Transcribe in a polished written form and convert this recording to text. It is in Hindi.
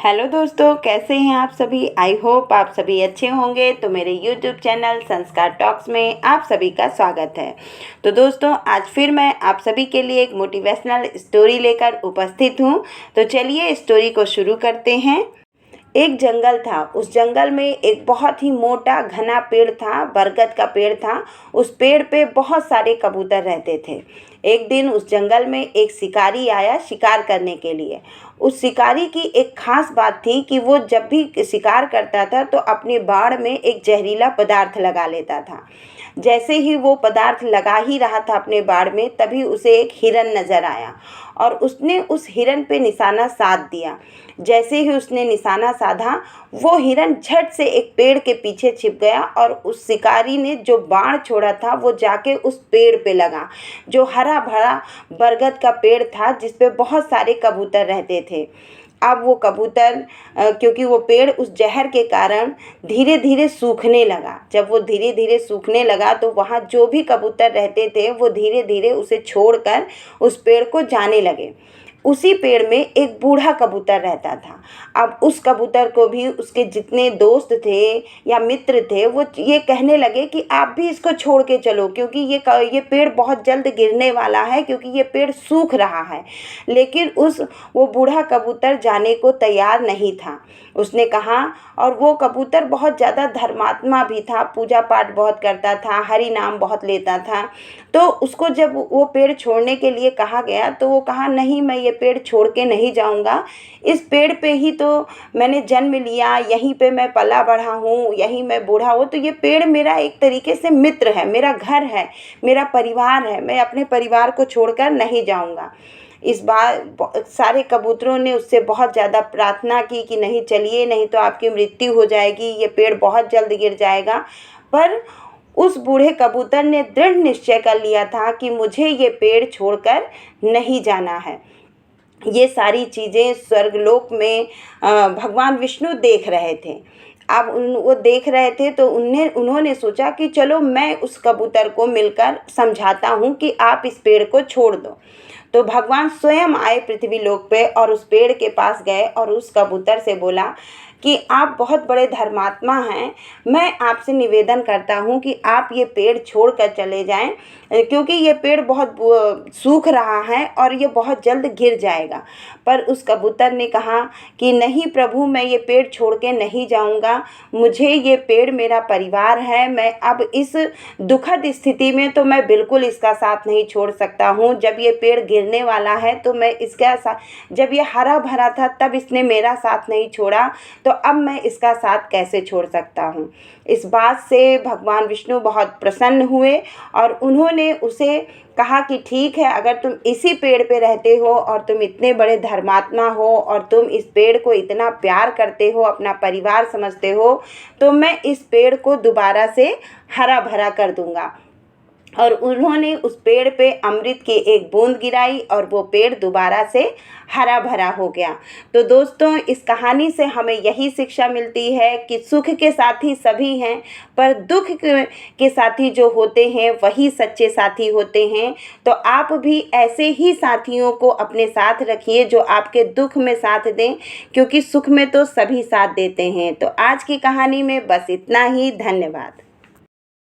हेलो दोस्तों, कैसे हैं आप सभी। आई होप आप सभी अच्छे होंगे। तो मेरे यूट्यूब चैनल संस्कार टॉक्स में आप सभी का स्वागत है। तो दोस्तों, आज फिर मैं आप सभी के लिए एक मोटिवेशनल स्टोरी लेकर उपस्थित हूं। तो चलिए स्टोरी को शुरू करते हैं। एक जंगल था। उस जंगल में एक बहुत ही मोटा घना पेड़ था, बरगद का पेड़ था। उस पेड़ पे बहुत सारे कबूतर रहते थे। एक दिन उस जंगल में एक शिकारी आया शिकार करने के लिए। उस शिकारी की एक खास बात थी कि वो जब भी शिकार करता था तो अपने बाड़ में एक जहरीला पदार्थ लगा लेता था। जैसे ही वो पदार्थ लगा ही रहा था अपने बाड़ में, तभी उसे एक हिरन नज़र आया और उसने उस हिरन पे निशाना साध दिया। जैसे ही उसने निशाना साधा, वो हिरन झट से एक पेड़ के पीछे छिप गया और उस शिकारी ने जो बाण छोड़ा था वो जाके उस पेड़ पे लगा, जो हरा भरा बरगद का पेड़ था जिस पे बहुत सारे कबूतर रहते थे। अब वो कबूतर क्योंकि वो पेड़ उस जहर के कारण धीरे धीरे सूखने लगा। जब वो धीरे धीरे सूखने लगा तो वहाँ जो भी कबूतर रहते थे वो धीरे धीरे उसे छोड़कर उस पेड़ को जाने लगे। उसी पेड़ में एक बूढ़ा कबूतर रहता था। अब उस कबूतर को भी उसके जितने दोस्त थे या मित्र थे वो ये कहने लगे कि आप भी इसको छोड़ के चलो, क्योंकि ये पेड़ बहुत जल्द गिरने वाला है, क्योंकि ये पेड़ सूख रहा है। लेकिन वो बूढ़ा कबूतर जाने को तैयार नहीं था। उसने कहा, और वो कबूतर बहुत ज़्यादा धर्मात्मा भी था, पूजा पाठ बहुत करता था, हरि नाम बहुत लेता था। तो उसको जब वो पेड़ छोड़ने के लिए कहा गया तो वो कहा, नहीं, मैं ये पेड़ छोड़ के नहीं जाऊंगा। इस पेड़ पे ही तो मैंने जन्म लिया, यहीं पे मैं पला बढ़ा हूँ, यहीं मैं बूढ़ा हूँ। तो ये पेड़ मेरा एक तरीके से मित्र है, मेरा घर है, मेरा परिवार है। मैं अपने परिवार को छोड़कर नहीं जाऊंगा। इस बार सारे कबूतरों ने उससे बहुत ज़्यादा प्रार्थना की कि नहीं चलिए, नहीं तो आपकी मृत्यु हो जाएगी, ये पेड़ बहुत जल्द गिर जाएगा। पर उस बूढ़े कबूतर ने दृढ़ निश्चय कर लिया था कि मुझे ये पेड़ छोड़कर नहीं जाना है। ये सारी चीज़ें स्वर्गलोक में भगवान विष्णु देख रहे थे। अब वो देख रहे थे तो उन्होंने सोचा कि चलो मैं उस कबूतर को मिलकर समझाता हूँ कि आप इस पेड़ को छोड़ दो। तो भगवान स्वयं आए पृथ्वी लोक पे और उस पेड़ के पास गए और उस कबूतर से बोला कि आप बहुत बड़े धर्मात्मा हैं, मैं आपसे निवेदन करता हूँ कि आप ये पेड़ छोड़ कर चले जाएं, क्योंकि ये पेड़ बहुत सूख रहा है और ये बहुत जल्द गिर जाएगा। पर उस कबूतर ने कहा कि नहीं प्रभु, मैं ये पेड़ छोड़ के नहीं जाऊँगा, मुझे ये पेड़ मेरा परिवार है। मैं अब इस दुखद स्थिति में तो मैं बिल्कुल इसका साथ नहीं छोड़ सकता हूँ। जब ये पेड़ गिरने वाला है तो मैं इसका साथ, जब ये हरा भरा था तब इसने मेरा साथ नहीं छोड़ा, तो अब मैं इसका साथ कैसे छोड़ सकता हूँ। इस बात से भगवान विष्णु बहुत प्रसन्न हुए और उन्होंने उसे कहा कि ठीक है, अगर तुम इसी पेड़ पे रहते हो और तुम इतने बड़े धर्मात्मा हो और तुम इस पेड़ को इतना प्यार करते हो, अपना परिवार समझते हो, तो मैं इस पेड़ को दोबारा से हरा भरा कर दूंगा। और उन्होंने उस पेड़ पे अमृत की एक बूंद गिराई और वो पेड़ दोबारा से हरा भरा हो गया। तो दोस्तों, इस कहानी से हमें यही शिक्षा मिलती है कि सुख के साथी सभी हैं, पर दुख के साथी जो होते हैं वही सच्चे साथी होते हैं। तो आप भी ऐसे ही साथियों को अपने साथ रखिए जो आपके दुख में साथ दें, क्योंकि सुख में तो सभी साथ देते हैं। तो आज की कहानी में बस इतना ही। धन्यवाद।